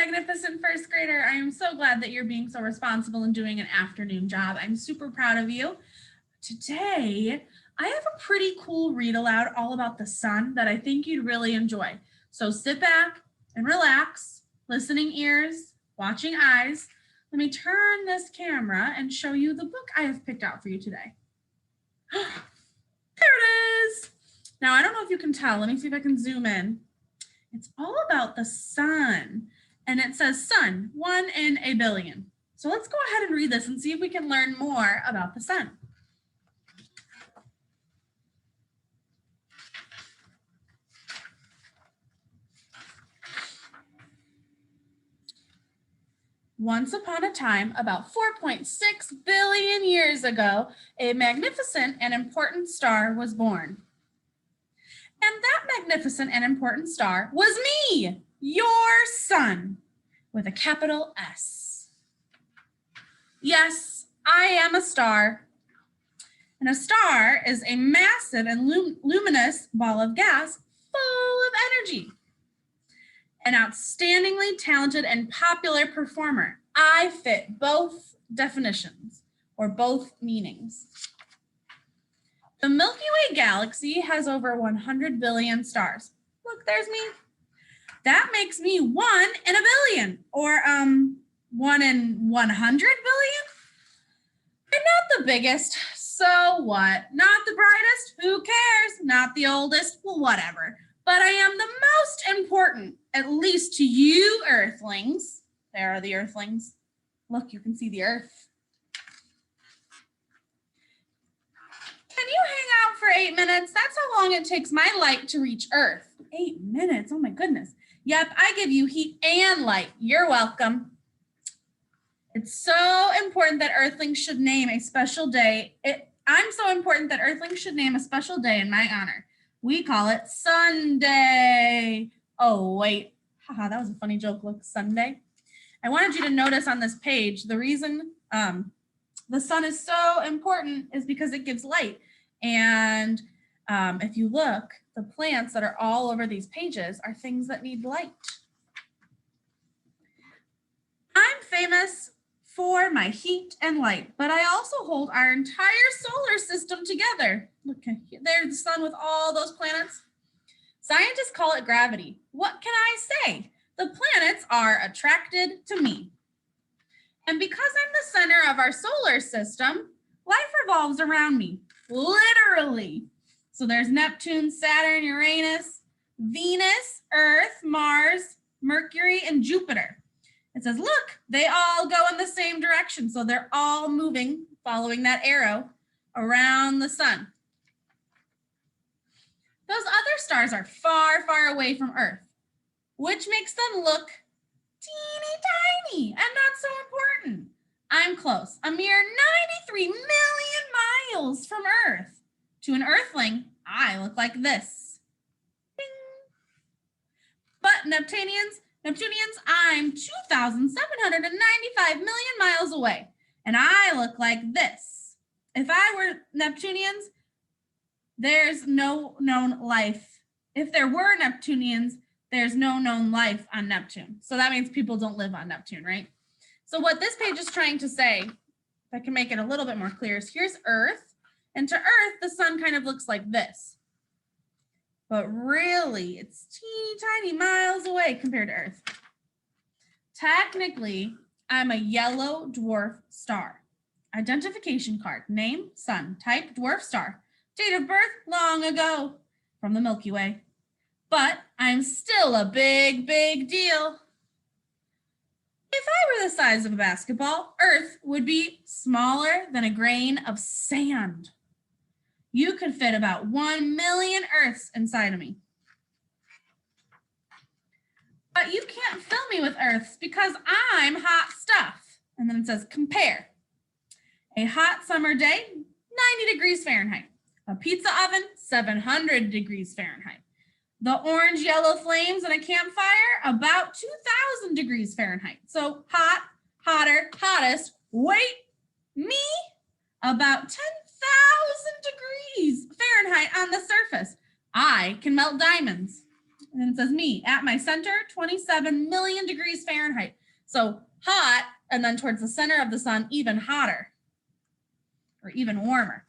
magnificent first grader. I am so glad that you're being so responsible and doing an afternoon job. I'm super proud of you. Today, I have a pretty cool read aloud all about the sun that I think you'd really enjoy. So sit back and relax, listening ears, watching eyes. Let me turn this camera and show you the book I have picked out for you today. There it is. Now, I don't know if you can tell. Let me see if I can zoom in. It's all about the sun, and it says sun, 1 in a billion. So let's go ahead and read this and see if we can learn more about the sun. Once upon a time, about 4.6 billion years ago, a magnificent and important star was born. And that magnificent and important star was me, your sun, with a capital S. Yes, I am a star. And a star is a massive and luminous ball of gas full of energy. An outstandingly talented and popular performer. I fit both definitions or both meanings. The Milky Way galaxy has over 100 billion stars. Look, there's me. That makes me 1 in a billion, or 1 in 100 billion. I'm not the biggest, so what? Not the brightest, who cares? Not the oldest, well, whatever. But I am the most important, at least to you earthlings. There are the earthlings. Look, you can see the earth. Can you hang out for 8 minutes? That's how long it takes my light to reach Earth. 8 minutes, oh my goodness. Yep, I give you heat and light. You're welcome. It's so important that Earthlings should name a special day. I'm so important that Earthlings should name a special day in my honor. We call it Sunday. Oh, wait. Haha, that was a funny joke. Look, Sunday. I wanted you to notice on this page, the reason the sun is so important is because it gives light. And if you look, the plants that are all over these pages are things that need light. I'm famous for my heat and light, but I also hold our entire solar system together. Look, there's the sun with all those planets. Scientists call it gravity. What can I say? The planets are attracted to me. And because I'm the center of our solar system, life revolves around me, literally. So there's Neptune, Saturn, Uranus, Venus, Earth, Mars, Mercury, and Jupiter. It says, look, they all go in the same direction. So they're all moving, following that arrow around the sun. Those other stars are far, far away from Earth, which makes them look teeny tiny and not so important. I'm close, a mere 93 million miles from Earth. To an Earthling, I look like this. Ding. But Neptunians, I'm 2,795 million miles away, and I look like this. If I were Neptunians, there's no known life. If there were Neptunians, there's no known life on Neptune. So that means people don't live on Neptune, right? So what this page is trying to say, if I can make it a little bit more clear, is here's Earth. And to Earth, the sun kind of looks like this. But really, it's teeny tiny miles away compared to Earth. Technically, I'm a yellow dwarf star. Identification card, name, sun, type, dwarf star. Date of birth, long ago, from the Milky Way. But I'm still a big, big deal. If I were the size of a basketball, Earth would be smaller than a grain of sand. You could fit about 1 million Earths inside of me. But you can't fill me with Earths because I'm hot stuff. And then it says compare. A hot summer day, 90 degrees Fahrenheit. A pizza oven, 700 degrees Fahrenheit. The orange yellow flames in a campfire, about 2,000 degrees Fahrenheit. So hot, hotter, hottest, wait, me, about 10,000 degrees Fahrenheit on the surface. I can melt diamonds. And then it says me at my center, 27 million degrees Fahrenheit. So hot, and then towards the center of the sun, even hotter or even warmer.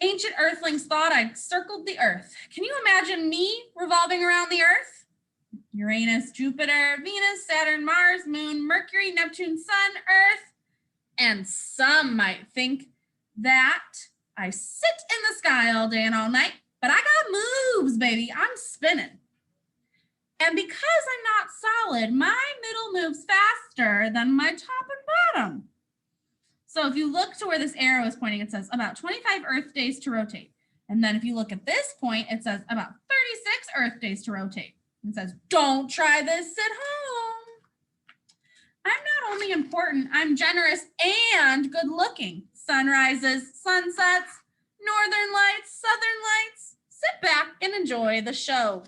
Ancient earthlings thought I'd circled the earth. Can you imagine me revolving around the earth? Uranus, Jupiter, Venus, Saturn, Mars, Moon, Mercury, Neptune, Sun, Earth. And some might think that I sit in the sky all day and all night, but I got moves, baby. I'm spinning. And because I'm not solid, my middle moves faster than my top and bottom. So if you look to where this arrow is pointing, it says about 25 Earth days to rotate. And then if you look at this point, it says about 36 Earth days to rotate. It says, don't try this at home. I'm not only important, I'm generous and good looking. Sunrises, sunsets, northern lights, southern lights. Sit back and enjoy the show.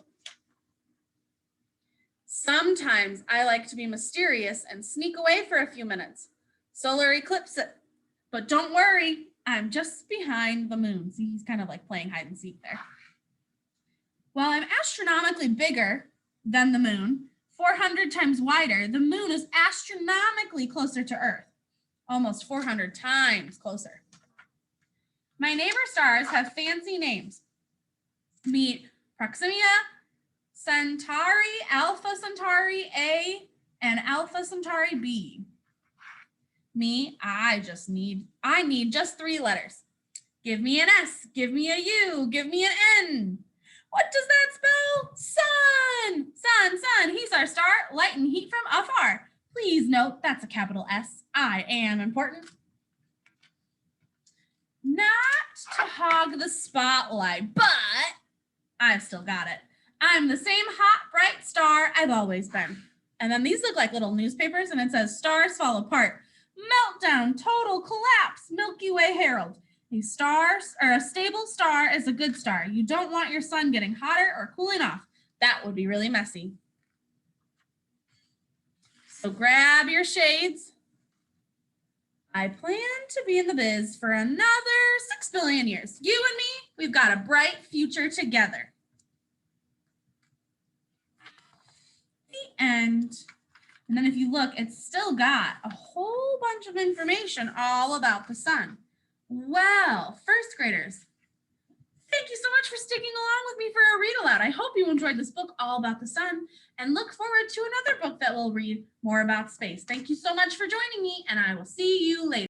Sometimes I like to be mysterious and sneak away for a few minutes. Solar eclipse it. But don't worry, I'm just behind the moon. See, he's kind of like playing hide and seek there. While I'm astronomically bigger than the moon, 400 times wider, the moon is astronomically closer to Earth, almost 400 times closer. My neighbor stars have fancy names. Meet Proxima Centauri, Alpha Centauri A, and Alpha Centauri B. Me, I need just 3 letters. Give me an S, give me a U, give me an N. What does that spell? Sun, sun, sun. He's our star, light and heat from afar. Please note that's a capital S. I am important. Not to hog the spotlight, but I've still got it. I'm the same hot, bright star I've always been. And then these look like little newspapers, and it says stars fall apart. Meltdown, total collapse, Milky Way Herald. A stable star is a good star. You don't want your sun getting hotter or cooling off. That would be really messy. So grab your shades. I plan to be in the biz for another 6 billion years. You and me, we've got a bright future together. The end. And then if you look, it's still got a whole bunch of information all about the sun. Well, first graders, thank you so much for sticking along with me for a read aloud. I hope you enjoyed this book all about the sun and look forward to another book that will read more about space. Thank you so much for joining me, and I will see you later.